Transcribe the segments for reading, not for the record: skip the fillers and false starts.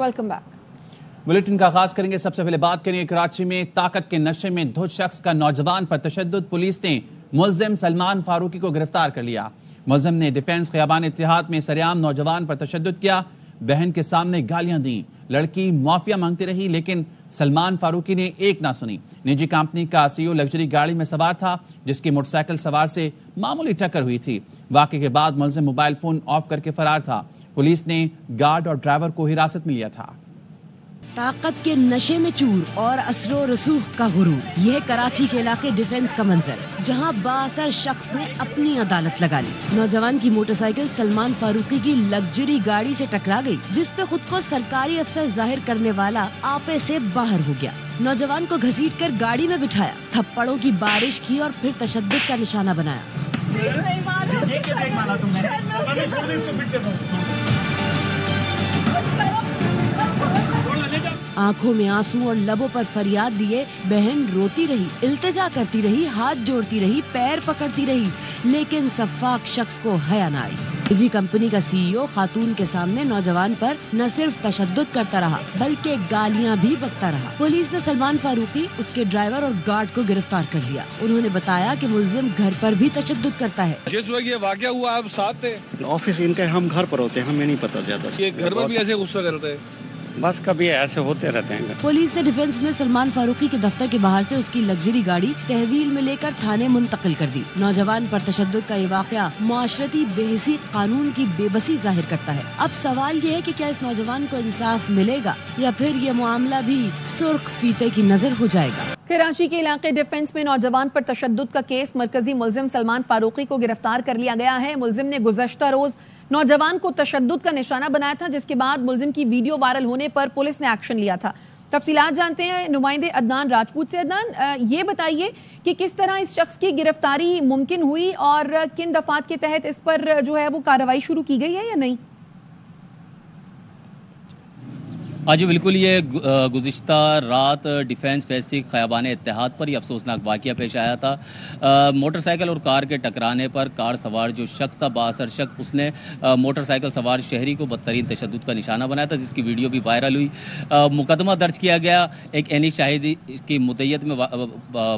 Welcome back. Bulletin का आगाज करेंगे। सबसे पहले बात करेंगे कराची में ताकत के नशे में धुत शख्स का नौजवान पर तशद्दुद। पुलिस ने मुल्जिम सलमान फारूकी को गिरफ्तार कर लिया। मुल्जिम ने डिफेंस खियाबान इत्तिहाद में सरेआम नौजवान पर तशद्दुद किया, बहन के सामने गालियां दी। लड़की मुआफिया मांगती रही लेकिन सलमान फारूकी ने एक ना सुनी। निजी कंपनी का सीईओ लग्जरी गाड़ी में सवार था जिसकी मोटरसाइकिल सवार से मामूली टक्कर हुई थी। वाक़े के बाद मुल्जिम मोबाइल फोन ऑफ करके फरार था। पुलिस ने गार्ड और ड्राइवर को हिरासत में लिया था। ताकत के नशे में चूर और असरो रसूख का गुरूर, यह कराची के इलाके डिफेंस का मंजर, जहां बाअसर शख्स ने अपनी अदालत लगा ली। नौजवान की मोटरसाइकिल सलमान फारूकी की लग्जरी गाड़ी से टकरा गई, जिस पे खुद को सरकारी अफसर जाहिर करने वाला आपे से बाहर हो गया। नौजवान को घसीटकर गाड़ी में बिठाया, थप्पड़ों की बारिश की और फिर तशद्दुद का निशाना बनाया। आंखों में आंसू और लबों पर फरियाद लिए बहन रोती रही, इल्तिजा करती रही, हाथ जोड़ती रही, पैर पकड़ती रही, लेकिन सफाक शख्स को हया न आई। निजी कंपनी का सीईओ खातून के सामने नौजवान पर न सिर्फ तशद्दुद करता रहा बल्कि गालियां भी बकता रहा। पुलिस ने सलमान फारूकी, उसके ड्राइवर और गार्ड को गिरफ्तार कर लिया। उन्होंने बताया कि मुल्जिम घर पर भी तशद्दुद करता है। जिस वक्त ये वाकया हुआ आप साथ थे? ऑफिस इनका, हम घर पर होते हैं, हमें नहीं पता ज्यादा। ये घर पर भी ऐसे गुस्सा करते हैं? बस कभी ऐसे होते रहते हैं। पुलिस ने डिफेंस में सलमान फारूकी के दफ्तर के बाहर से उसकी लग्जरी गाड़ी तहवील में लेकर थाने मुंतकिल कर दी। नौजवान पर तशद्दुद का ये वाकया मुआशरती बेहिसी कानून की बेबसी जाहिर करता है। अब सवाल ये है कि क्या इस नौजवान को इंसाफ मिलेगा या फिर ये मामला भी सुर्ख फीते की नजर हो जाएगा। कराची के इलाके डिफेंस में नौजवान पर तशद्दुद का केस, मरकजी मुल्जिम सलमान फारूकी को गिरफ्तार कर लिया गया है। मुल्जिम ने गुज़श्ता रोज नौजवान को तशद्दुद का निशाना बनाया था, जिसके बाद मुल्जिम की वीडियो वायरल होने पर पुलिस ने एक्शन लिया था। तफसीलात जानते हैं नुमाइंदे अदनान राजपूत से। अदनान, ये बताइए कि किस तरह इस शख्स की गिरफ्तारी मुमकिन हुई और किन दफात के तहत इस पर जो है वो कार्रवाई शुरू की गई है या नहीं? जी बिल्कुल, ये गुज़िश्ता रात डिफेंस फेस से खयाबान इत्तिहाद पर ये अफसोसनाक वाक़या पेश आया था। मोटरसाइकिल और कार के टकराने पर कार सवार जो शख्स था, बाअसर शख्स, उसने मोटरसाइकिल सवार शहरी को बदतरीन तशद्दुद का निशाना बनाया था, जिसकी वीडियो भी वायरल हुई। मुकदमा दर्ज किया गया, एक एनी शाहिदी की मुद्दत में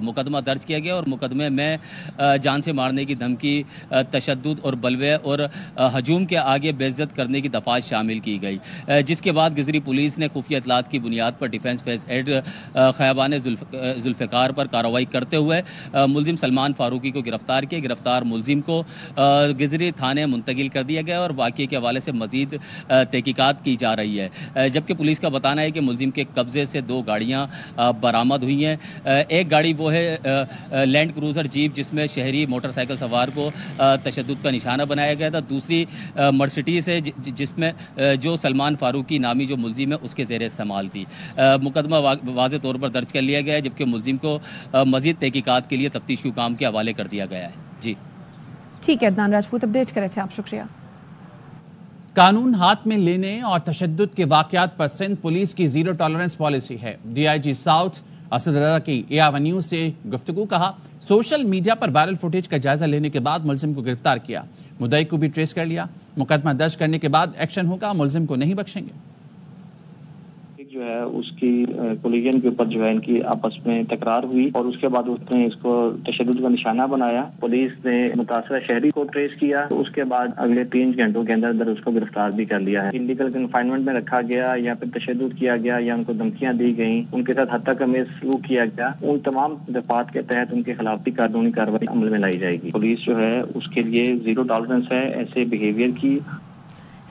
मुकदमा दर्ज किया गया और मुकदमे में जान से मारने की धमकी, तशद्दुद और बलवे और हजूम के आगे बेइज्जत करने की दफात शामिल की गई, जिसके बाद गिजरी पुलिस ने खुफिया इतलात की बुनियाद पर defence phase eight Khayaban Zulfiqar पर कार्रवाई करते हुए मुल्जिम सलमान फारूकी को गिरफ्तार किया। गिरफ्तार मुल्जिम को गिजरी थाने मुंतकिल कर दिया गया और वाक़े के हवाले से मजीद तहकीकात की जा रही है। जबकि पुलिस का बताना है कि मुल्जिम के कब्जे से 2 गाड़ियाँ बरामद हुई हैं। एक गाड़ी वो है लैंड क्रूज़र जीप, जिसमें शहरी मोटरसाइकिल सवार को तशद्दुद का निशाना बनाया गया था। दूसरी मर्सिडीज़ है जिसमें जो सलमान फारूकी नामी जो मुल्जिम है उसके ज़ेरे इस्तेमाल थी। मुकदमा वाज़े तौर पर दर्ज कर लिया गया है, जबकि मुल्जिम को मज़ीद तहकीकात के लिए तफ्तीश के काम के हवाले कर दिया गया है। जी ठीक है, अदनान राजपूत अपडेट कर रहे थे आप, शुक्रिया। कानून हाथ में लेने और तशद्दुद के वाक़यात पर सिंध पुलिस की जीरो टॉलरेंस पॉलिसी है। DIG साउथ असद रज़ा की A1 न्यूज़ से गुफ्तगू। कहा, सोशल मीडिया पर वायरल फुटेज का जायजा लेने के बाद मुल्जिम को गिरफ्तार किया, मुद्दई को भी ट्रेस कर लिया। मुकदमा दर्ज करने के बाद एक्शन होगा, मुल्जिम को नहीं बख्शेंगे। जो है उसकी कोलिजन के ऊपर जो है इनकी आपस में तकरार हुई और उसके बाद उसने इसको तशद्दुद का निशाना बनाया। पुलिस ने मुतासरा शहरी को ट्रेस किया, तो उसके बाद अगले 3 घंटों के अंदर उसको गिरफ्तार भी कर लिया है। इलीगल कन्फाइनमेंट में रखा गया या फिर तशद्दुद किया गया या उनको धमकियां दी गई, उनके साथ हत्या का सलूक किया गया, उन तमाम दफात के तहत उनके खिलाफ भी कानूनी कार्रवाई अमल में लाई जाएगी। पुलिस जो है उसके लिए जीरो टॉलरेंस है ऐसे बिहेवियर की।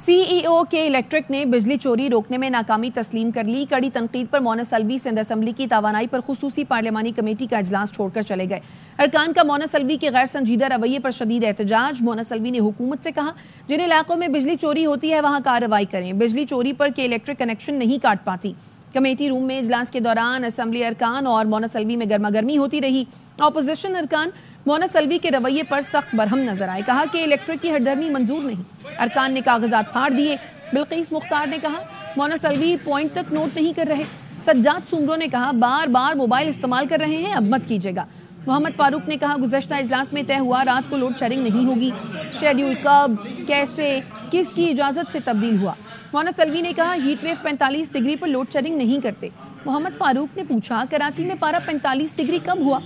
CEO के इलेक्ट्रिक ने बिजली चोरी रोकने में नाकामी तस्लीम कर ली। कड़ी तनकीद पर मोनस अलवी सिंध असम्बली की तवानाई पर खुसूसी पार्लिमानी कमेटी का इजलास छोड़कर चले गए। अरकान का मोनस अलवी के गैर संजीदा रवैये पर शदीद एहतजाज। मोनस अलवी ने हुकूमत से कहा, जिन इलाकों में बिजली चोरी होती है वहां कार्रवाई करें। बिजली चोरी पर के इलेक्ट्रिक कनेक्शन नहीं काट पाती। कमेटी रूम में इजलास के दौरान असम्बली अरकान और मोनस अलवी में गर्मा गर्मी होती रही। अपोजिशन अरकान मोनस अलवी के रवैये पर सख्त बरहम नजर आए। कहा कि इलेक्ट्रिक की हरदर्मी मंजूर नहीं। अरकान ने कागजात फाड़ दिए। बिल्किस मुख्तार ने कहा, मोनस अलवी पॉइंट तक नोट नहीं कर रहे। सज्जाद सुमरो ने कहा, बार बार मोबाइल इस्तेमाल कर रहे हैं, अब मत कीजिएगा। मोहम्मद फारूक ने कहा, गुज़श्ता इजलास में तय हुआ रात को लोड शेयरिंग नहीं होगी। शेड्यूल कब, कैसे, किसकी इजाजत से तब्दील हुआ? मोनस अलवी ने कहा हीट वेव 45 डिग्री पर लोड शेडिंग नहीं करते। मोहम्मद फारूक ने पूछा कराची में पारा 45 डिग्री कब हुआ।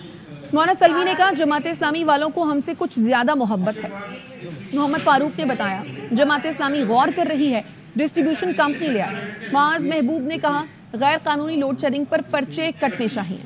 मोनस अलवी ने कहा जमात इस्लामी वालों को हमसे कुछ ज्यादा मोहब्बत है। मोहम्मद फारूक ने बताया जमात इस्लामी गौर कर रही है, डिस्ट्रीब्यूशन कंपनी ले आए। मुआज महबूब ने कहा गैर कानूनी लोड शेडिंग पर पर्चे कटने चाहिए।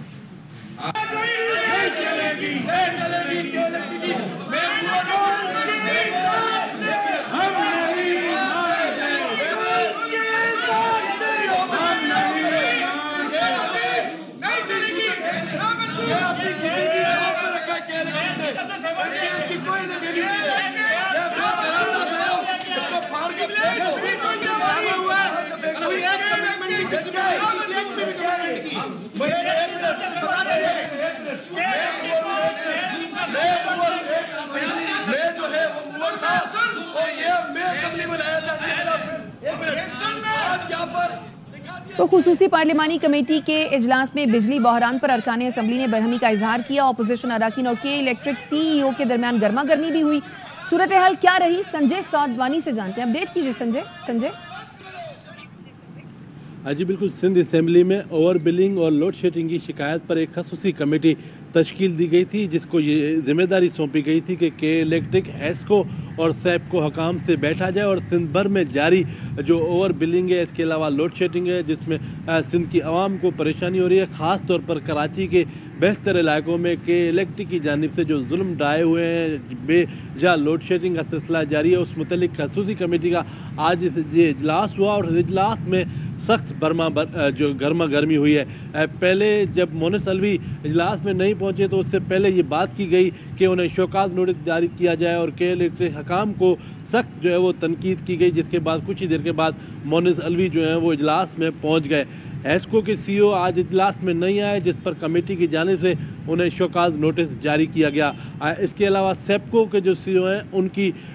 तो खुसूसी पार्लिमानी कमेटी के इजलास में बिजली बहरान पर अरकान असम्बली ने बरहमी का इजहार किया। अपोजिशन अराकीन और के इलेक्ट्रिक सीईओ के दरमियान गर्मा गर्मी भी हुई। सूरत हाल क्या रही, संजय साधवानी से जानते हैं। अपडेट कीजिए संजय। जी बिल्कुल, सिंध असेंबली में ओवर बिलिंग और लोड शेडिंग की शिकायत पर एक खसूसी कमेटी तश्कील दी गई थी, जिसको ये जिम्मेदारी सौंपी गई थी कि के इलेक्ट्रिक, हेस्को और सैपको हकाम से बैठा जाए और सिंध भर में जारी जो ओवर बिलिंग है, इसके अलावा लोड शेडिंग है जिसमें सिंध की आवाम को परेशानी हो रही है, ख़ास तौर पर कराची के बेहतर इलाकों में के इलेक्ट्रिक की जानिब से जो जुल्म ढाए हुए हैं, बेजा लोड शेडिंग का सिलसिला जारी है। उस मुतल्लिक खसूसी कमेटी का आज ये इजलास हुआ और इस इजलास में सख्त जो गर्मा गर्मी हुई है। पहले जब मोनस अलवी इजलास में नहीं पहुंचे तो उससे पहले ये बात की गई कि उन्हें शौकात नोटिस जारी किया जाए और के इलेक्ट्रिक हकाम को सख्त जो है वो तनकीद की गई, जिसके बाद कुछ ही देर के बाद मोनस अलवी जो है वो इजलास में पहुंच गए। हेस्को के सीईओ आज इजलास में नहीं आए, जिस पर कमेटी की जानिब से उन्हें शौकात नोटिस जारी किया गया। इसके अलावा सेपको के जो सीईओ हैं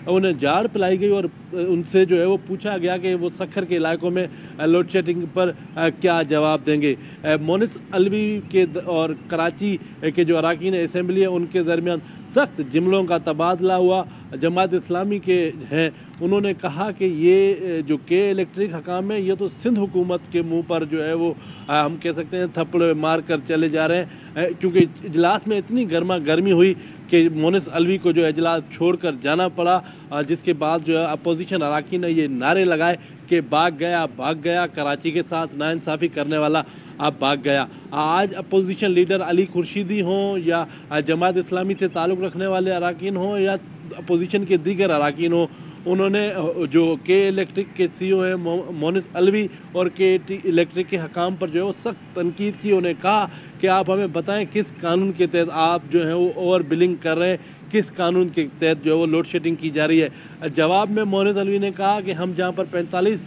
उन्हें झाड़ पिलाई गई और उनसे जो है वो पूछा गया कि वो सखर के इलाकों में लोड शेडिंग पर क्या जवाब देंगे। मोनस अलवी के और कराची के जो अराकीन असेंबली है उनके दरमियान सख्त जुमलों का तबादला हुआ। जमात इस्लामी के हैं, उन्होंने कहा कि ये जो के इलेक्ट्रिक हकाम है ये तो सिंध हुकूमत के मुंह पर जो है वो हम कह सकते हैं थप्पड़ मार कर चले जा रहे हैं, क्योंकि इजलास में इतनी गर्मा गर्मी हुई कि मोनस अलवी को जो इजलास छोड़कर जाना पड़ा, जिसके बाद जो है अपोजिशन अराकीन ने ये नारे लगाए कि भाग गया कराची के साथ नाइंसाफ़ी करने वाला अब भाग गया। आज अपोजिशन लीडर अली खुर्शीदी हों या जमात इस्लामी से ताल्लुक़ रखने वाले अराकीन हों या अपोजिशन के दीगर अराकीन हों, उन्होंने जो के इलेक्ट्रिक के सीईओ हैं मोनस अलवी और के इलेक्ट्रिक के हकाम पर जो है वो सख्त तनकीद की। उन्हें कहा कि आप हमें बताएं किस कानून के तहत आप जो है वो ओवर बिलिंग कर रहे हैं, किस कानून के तहत जो है वो लोड शेडिंग की जा रही है। जवाब में मोनस अलवी ने कहा कि हम जहां पर 45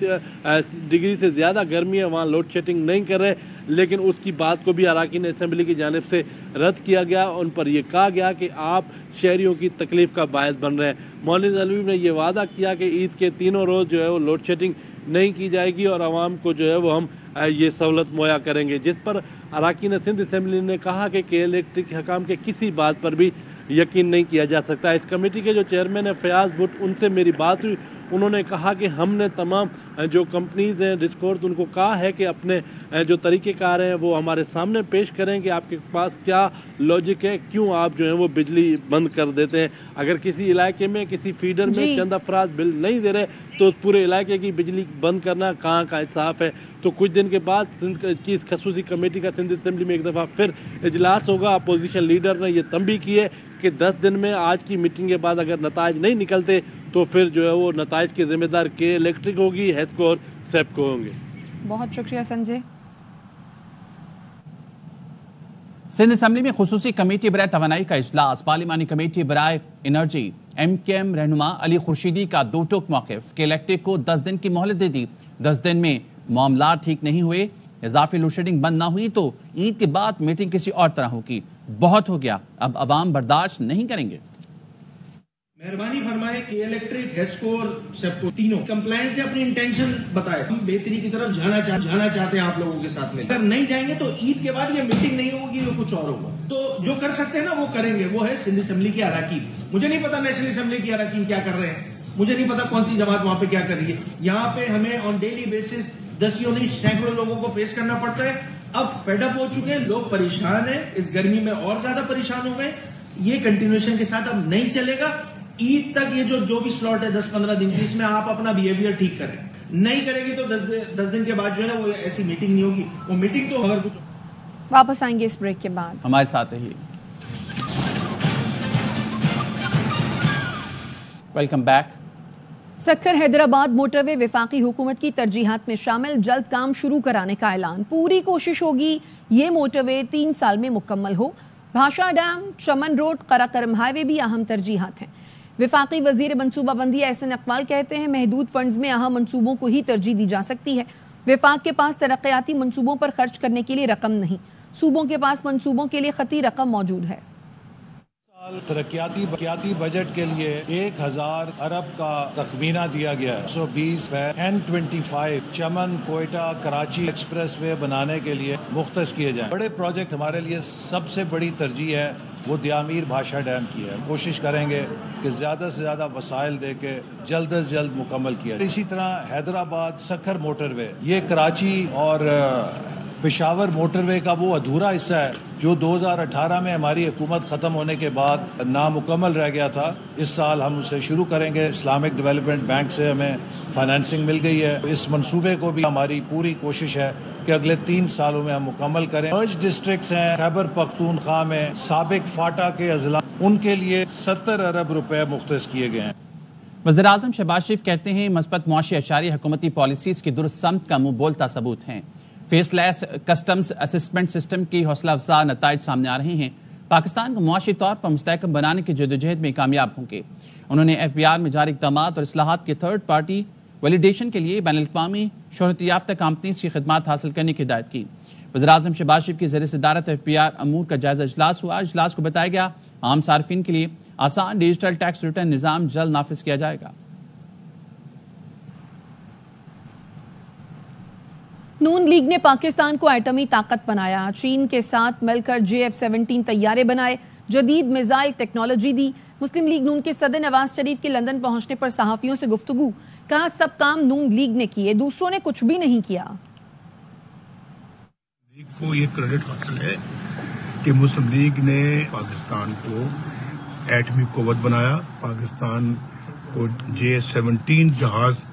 डिग्री से ज़्यादा गर्मी है वहां लोड शेडिंग नहीं कर रहे, लेकिन उसकी बात को भी अराकीन असेंबली की जानिब से रद्द किया गया। उन पर यह कहा गया कि आप शहरियों की तकलीफ़ का बायस बन रहे हैं। मोनस अलवी ने यह वादा किया कि ईद के तीनों रोज़ जो है वो लोड शेडिंग नहीं की जाएगी और आवाम को जो है वो हम ये सहूलत मुहैया करेंगे, जिस पर अराकीन सिंध असेंबली ने कहा कि इलेक्ट्रिक हकाम के किसी बात पर भी यकीन नहीं किया जा सकता। इस कमेटी के जो चेयरमैन है फयाज भुट्ट, उनसे मेरी बात हुई, उन्होंने कहा कि हमने तमाम जो कंपनीज हैं डिस्कोर्स उनको कहा है कि अपने जो तरीक़ेकार हैं वो हमारे सामने पेश करें कि आपके पास क्या लॉजिक है, क्यों आप जो है वो बिजली बंद कर देते हैं। अगर किसी इलाके में किसी फीडर में चंद अफराद बिल नहीं दे रहे तो उस पूरे इलाके की बिजली बंद करना कहाँ का इंसाफ है। तो कुछ दिन के बाद सिंध की इस खसूसी कमेटी का सिंध असेंबली में एक दफ़ा फिर इजलास होगा। अपोजिशन लीडर ने यह तंबीह की है कि 10 दिन में आज की मीटिंग के बाद अगर नताइज नहीं निकलते तो फिर जो है वो नताइज के जिम्मेदार के इलेक्ट्रिक होगी, हेस्को और सेपको होंगे। बहुत शुक्रिया संजय। सिंध असेंबली में खुसूसी कमेटी बराए तवानाई का इजलास। पार्लिमानी कमेटी बराए एनर्जी MKM रहनुमा अली खुर्शीदी का दो टोक मौक़िफ़ के इलेक्ट्रिक को 10 दिन की मोहलत दे दी। 10 दिन में मामला ठीक नहीं हुए, इजाफी लोड शेडिंग बंद ना हुई तो ईद के बाद मीटिंग किसी और तरह होगी। बहुत हो गया, अब अवाम बर्दाश्त नहीं करेंगे। मेहरबानी फरमाए कि इलेक्ट्रिक, हेस्को और सेपको तीनों कंप्लायंस से अपनी इंटेंशन बताए। हम बेहतरी की तरफ जाना चाहते हैं आप लोगों के साथ में। अगर नहीं जाएंगे तो ईद के बाद ये मीटिंग नहीं होगी, ये कुछ और होगा। तो जो कर सकते हैं ना वो करेंगे, वो है सिंध असेंबली के अराकीन। मुझे नहीं पता नेशनल असेंबली के अराकीन क्या कर रहे हैं, مجھے نہیں پتا کون سی جماعت وہاں پہ کیا کر رہی ہے. یہاں پہ ہمیں آن ڈیلی بیسس 10 نہیں سینکڑوں لوگوں کو فیس کرنا پڑتا ہے. اب فیڈ اپ ہو چکے ہیں لوگ, پریشان ہیں, اس گرمی میں اور زیادہ پریشان ہو گئے. یہ کنٹینیوشن کے ساتھ اب نہیں چلے گا. عید تک یہ جو بھی سلاٹ ہے 10-15 دن کی, اس میں آپ اپنا بیہیویئر ٹھیک کریں. نہیں کرے گی تو 10 دن کے بعد جو ہے نا وہ ایسی میٹنگ نہیں ہوگی. وہ میٹنگ تو اگر کچھ. واپس آئیں گے اس بریک کے بعد. ہمارے ساتھ رہیے. Welcome back. Sukkur Hyderabad motorway وفاقی حکومت کی ترجیحات میں شامل, جلد کام شروع کرانے کا اعلان. پوری کوشش ہوگی یہ موٹر وے 3 سال میں مکمل ہو. بھاشا ڈیم, چمن روڈ, قراقرم ہائی وے بھی اہم ترجیحات ہیں. وفاقی وزیر منصوبہ بندی احسن اقبال کہتے ہیں محدود فنڈز میں اہم منصوبوں کو ہی ترجیح دی جا سکتی ہے. وفاق کے پاس ترقیاتی منصوبوں پر خرچ کرنے کے لیے رقم نہیں, صوبوں کے پاس منصوبوں کے لیے خطی رقم موجود ہے. ترقیاتی بجٹ کے لیے 1000 ارب کا تخمینہ دیا گیا ہے. 120 N25 چمن کوئٹہ کراچی ایکسپریس وے بنانے کے لیے مختص کیے جائیں. بڑے پروجیکٹ ہمارے لیے سب سے بڑی ترجیح ہے وہ دیامیر بھاشا ڈیم کی ہے. کوشش کریں گے کہ زیادہ سے زیادہ وسائل دے کے جلد از جلد مکمل کیا جائے. اسی طرح حیدرآباد سکھر موٹر وے, یہ کراچی اور پشاور موٹر وے کا وہ ادھورا حصہ ہے جو 2018 میں ہماری حکومت ختم ہونے کے بعد نامکمل رہ گیا تھا. اس سال ہم اسے شروع کریں گے. اسلامک ڈیولپمنٹ بینک سے ہمیں فائنانسنگ مل گئی ہے. اس منصوبے کو بھی ہماری پوری کوشش ہے کہ اگلے 3 سالوں میں ہم مکمل کریں. مرج ڈسٹرکٹس ہیں خیبر پختونخوا میں, سابق فاٹا کے اضلاع, ان کے لیے 70 ارب روپے مختص کیے گئے ہیں. وزیراعظم شہباز شریف کہتے ہیں مثبت معاشی اشاریہ حکومتی پالیسیز کی درست سمت کا منہ بولتا ثبوت ہیں. فیس لیس کسٹمز اسسمنٹ سسٹم کی حوصلہ افزا نتائج سامنے آ رہے ہیں. پاکستان کو معاشی طور پر مستحکم بنانے کی جدوجہد میں کامیاب ہوں گے. انہوں نے FBR میں جاری اقدامات اور اصلاحات کے تھرڈ پارٹی ویلیڈیشن کے لیے بین الاقوامی شہرت یافتہ کمپنیز کی خدمات حاصل کرنے کی ہدایت کی. وزیراعظم شہباز شریف کی زیر صدارت FBR امور کا جائزہ اجلاس ہوا. اجلاس کو بتایا گیا عام صارفین کے لیے آسان ڈیجیٹل ٹیکس ریٹرن نظام جلد نافذ کیا جائے گا. نون لیگ نے پاکستان کو ایٹمی طاقت بنایا. چین کے ساتھ مل کر JF-17 طیارے بنائے, جدید میزائل ٹیکنالوجی دی. مسلم لیگ نون کے صدر نواز شریف کے لندن پہنچنے پر صحافیوں سے گفتگو, کہا سب کام نون لیگ نے کیے, دوسروں نے کچھ بھی نہیں کیا. لیگ کو یہ کریڈٹ حاصل ہے کہ مسلم لیگ نے پاکستان کو ایٹمی قوت بنایا. پاکستان کو JF-17 جہاز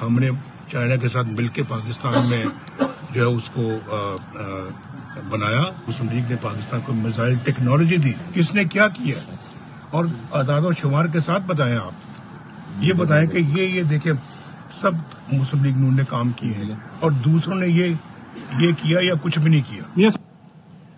ہم نے چائنا کے ساتھ مل کے پاکستان میں جو ہے اس کو بنایا. مسلم لیگ نے پاکستان کو میزائل ٹیکنالوجی دی. کس نے کیا کیا اور اعداد و شمار کے ساتھ بتائیں. آپ یہ بتائیں کہ یہ دیکھیں سب مسلم لیگ نون نے کام کیے ہیں اور دوسروں نے یہ کیا یا کچھ بھی نہیں کیا.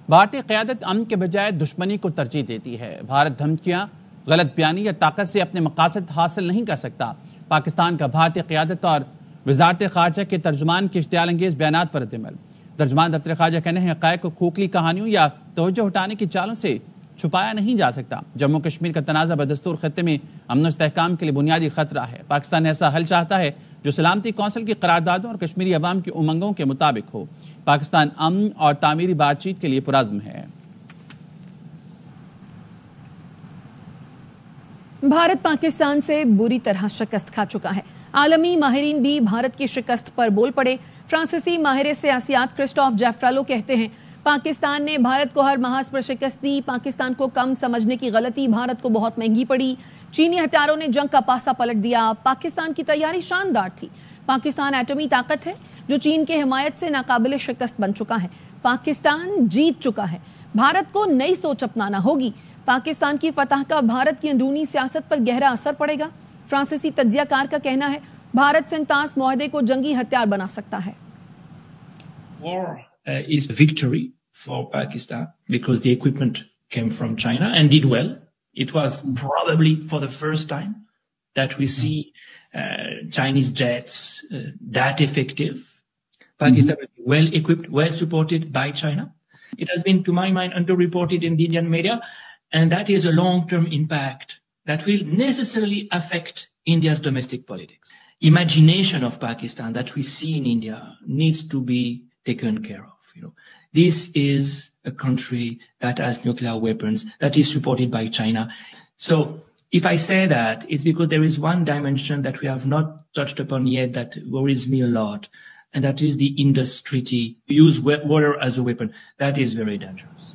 بھارتی قیادت امن کے بجائے دشمنی کو ترجیح دیتی ہے. بھارت دھمکیاں, غلط بیانی یا طاقت سے اپنے مقاصد حاصل نہیں کر سکتا. پاکستان کا بھارتی قیادت اور وزارت خارجہ کے ترجمان کے اشتعال انگیز بیانات پر رد عمل. ترجمان دفتر خارجہ کہنے ہیں حقائق کو کھوکھلی کہانیوں یا توجہ ہٹانے کی چالوں سے چھپایا نہیں جا سکتا. جموں کشمیر کا تنازع بدستور خطے میں امن و استحکام کے لیے بنیادی خطرہ ہے. پاکستان ایسا حل چاہتا ہے جو سلامتی کونسل کی قراردادوں اور کشمیری عوام کی امنگوں کے مطابق ہو. پاکستان امن اور تعمیری بات چیت کے لیے پرعزم ہے. بھارت پاکستان سے بری طرح شکست کھا چکا ہے. عالمی ماہرین بھی بھارت کی شکست پر بول پڑے. فرانسیسی ماہر سیاسیات کرسٹوف جیفرالو کہتے ہیں پاکستان نے بھارت کو ہر محاذ پر شکست دی. پاکستان کو کم سمجھنے کی غلطی بھارت کو بہت مہنگی پڑی. چینی ہتھیاروں نے جنگ کا پاسا پلٹ دیا. پاکستان کی تیاری شاندار تھی. پاکستان ایٹمی طاقت ہے جو چین کے حمایت سے ناقابل شکست بن چکا ہے. پاکستان جیت چکا ہے. بھارت کو نئی سوچ اپنانا ہوگی. پاکستان کی فتح کا بھارت کی اندرونی سیاست پر گہرا اثر پڑے گا. فرانسیسی تجزیہ کار کا کہنا ہے بھارت سنتاس معاہدے کو جنگی ہتھیار بنا سکتا ہے. War is a victory for Pakistan because the equipment came from China and did well. It was probably for the first time that we see Chinese jets that effective. Pakistan was well equipped, well supported by China. It has been, to my mind, underreported in the Indian media, and that is a long-term impact that will necessarily affect India's domestic politics. Imagination of Pakistan that we see in India needs to be taken care of. This is a country that has nuclear weapons, that is supported by China. So If I say that, it's because there is one dimension that we have not touched upon yet that worries me a lot, and that is the industry use water as a weapon. That is very dangerous.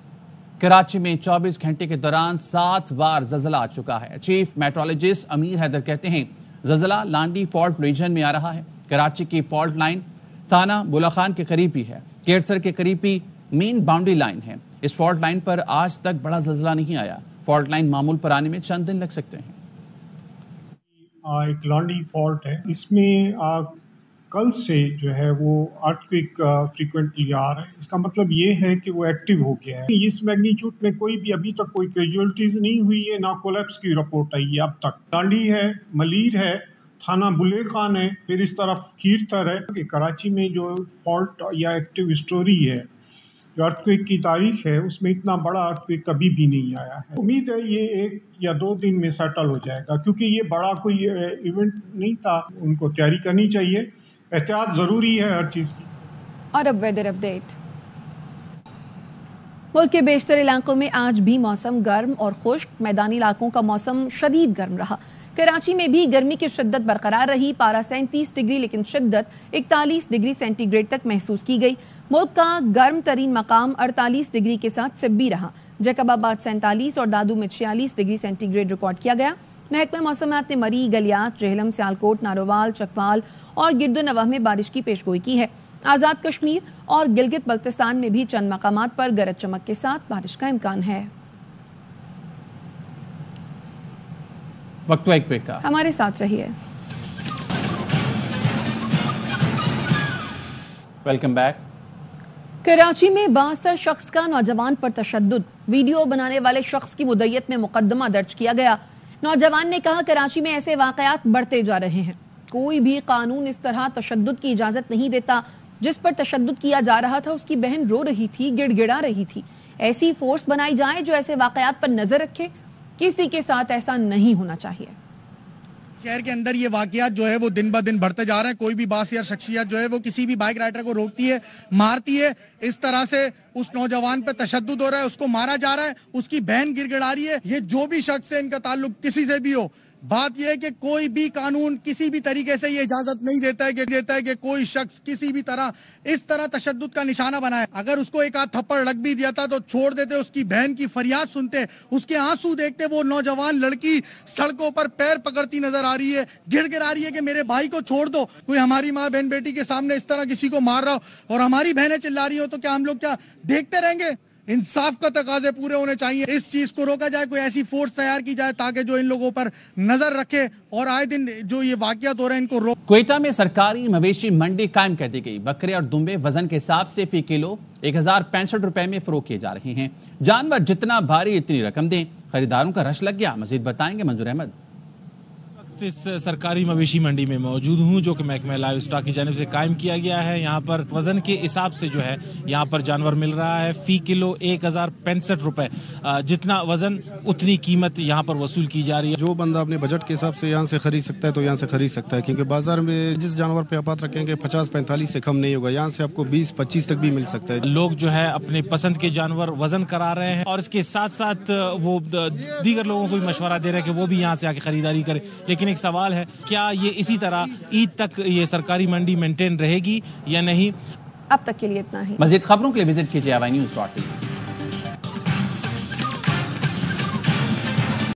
Karachi में 24 घंटे के दौरान 7 बार ज़लज़ला आ चुका है। Chief metrologist अमीर हैदर कहते हैं ज़लज़ला लांडी fault reason में आ रहा है। कराची की फॉल्ट लाइन थाना बुला खान के करीब ही है, केरसर के करीब ही मेन बाउंड्री लाइन है। इस फॉल्ट लाइन पर आज तक बड़ा ज़लज़ला नहीं आया। फॉल्ट लाइन मामूल पर आने में चंद दिन लग सकते हैं। एक लांडी फॉल्ट है, इसमें कल से जो है वो अर्थक्वेक फ्रीक्वेंटली आ रहा है। इसका मतलब ये है कि वो एक्टिव हो गया है। इस मैग्नीट्यूड में कोई भी अभी तक कोई कैजुअलिटीज नहीं हुई है, ना कोलैप्स की रिपोर्ट आई है अब तक। लांडी है, मलीर है, थाना बुले खान है, फिर इस तरफ खीरथर है। कि कराची में जो फॉल्ट या एक्टिव स्टोरी है, जो अर्थक्वेक की तारीख है, उसमें इतना बड़ा अर्थक्वेक कभी भी नहीं आया है। उम्मीद है ये 1 या 2 दिन में सेटल हो जाएगा, क्योंकि ये बड़ा कोई इवेंट नहीं था। उनको तैयारी करनी चाहिए, एहतियात जरूरी है हर चीज की। और अब वेदर अपडेट। मुल्क के बेशतर इलाकों में आज भी मौसम गर्म और खुश्क। मैदानी इलाकों का मौसम शदीद गर्म रहा। कराची में भी गर्मी की शिद्दत बरकरार रही। पारा 37 डिग्री लेकिन शिद्दत 41 डिग्री सेंटीग्रेड तक महसूस की गई। मुल्क का गर्म तरीन मकाम 48 डिग्री के साथ सिब्बी रहा। जैकबाबाद 47 और दादू में 46 डिग्री सेंटीग्रेड रिकॉर्ड किया गया। महकमा मौसमात ने मरी, गलियात, जेहलम, सियालकोट, नारोवाल, चकवाल और गिरदोनवाह में बारिश की पेशगोई की है। आज़ाद कश्मीर और गिलगित बल्तिस्तान में भी चंद मकामात पर गरज चमक के साथ बारिश का इम्कान है। वक्त एक ब्रेक का, हमारे साथ रहिए। Welcome back. कराची में 62 शख्स का नौजवान पर तशद्दुद। वीडियो बनाने वाले शख्स की मुद्दयत में मुकदमा दर्ज किया गया। नौजवान ने कहा कराची में ऐसे वाकयात बढ़ते जा रहे हैं। कोई भी कानून इस तरह तशद्दुद की इजाजत नहीं देता। जिस पर तशद्दुद किया जा रहा था उसकी बहन रो रही थी, गिड़गिड़ा रही थी। ऐसी फोर्स बनाई जाए जो ऐसे वाकयात पर नजर रखे। किसी के साथ ऐसा नहीं होना चाहिए। शहर के अंदर ये वाकयात जो है वो दिन ब दिन बढ़ते जा रहे हैं। कोई भी बासियार शख्सियत जो है वो किसी भी बाइक राइडर को रोकती है, मारती है। इस तरह से उस नौजवान पे तशद्दुद हो रहा है, उसको मारा जा रहा है, उसकी बहन गिड़गिड़ा रही है। ये जो भी शख्स है, इनका ताल्लुक किसी से भी हो, बात यह है कि कोई भी कानून किसी भी तरीके से ये इजाजत नहीं देता है कि कोई शख्स किसी भी तरह इस तरह तशद्दुद का निशाना बनाए। अगर उसको एक आध थप्पड़ लग भी दिया था तो छोड़ देते, उसकी बहन की फरियाद सुनते, उसके आंसू देखते। वो नौजवान लड़की सड़कों पर पैर पकड़ती नजर आ रही है, गिड़गिड़ा रही है कि मेरे भाई को छोड़ दो। कोई हमारी माँ बहन बेटी के सामने इस तरह किसी को मार रहा हो और हमारी बहनें चिल्ला रही हो तो क्या हम लोग क्या देखते रहेंगे? इंसाफ का तकाजे पूरे होने चाहिए। इस चीज को रोका जाए, कोई ऐसी फोर्स तैयार की जाए ताकि जो इन लोगों पर नजर रखे और आए दिन जो ये वाकयात हो रहे हैं इनको रोक। क्वेटा में सरकारी मवेशी मंडी कायम कर दी गई। बकरे और दुम्बे वजन के हिसाब से फी किलो 1065 रुपए में फरोख्त किए जा रहे हैं। जानवर जितना भारी इतनी रकम दें। खरीदारों का रश लग गया। मजीद बताएंगे मंजूर अहमद। इस सरकारी मवेशी मंडी में मौजूद हूँ जो कि महकमा लाइव स्टॉक की जानिब से कायम किया गया है। यहाँ पर वजन के हिसाब से जो है यहाँ पर जानवर मिल रहा है। फी किलो 1065 रुपए, जितना वजन उतनी कीमत यहाँ पर वसूल की जा रही है। जो बंदा अपने बजट के हिसाब से यहाँ से खरीद सकता है तो यहाँ से खरीद सकता है, क्योंकि बाजार में जिस जानवर पे आप रखेंगे 50-45 से कम नहीं होगा। यहाँ से आपको 20-25 तक भी मिल सकता है। लोग जो है अपने पसंद के जानवर वजन करा रहे हैं और इसके साथ साथ वो दीगर लोगों को भी मशवरा दे रहे हैं कि वो भी यहाँ से आके खरीदारी करें। लेकिन एक सवाल है, क्या ये इसी तरह ईद तक ये सरकारी मंडी मेंटेन रहेगी या नहीं? अब तक के लिए इतना ही। मजीद खबरों के लिए विजिट कीजिए AYNews.tv।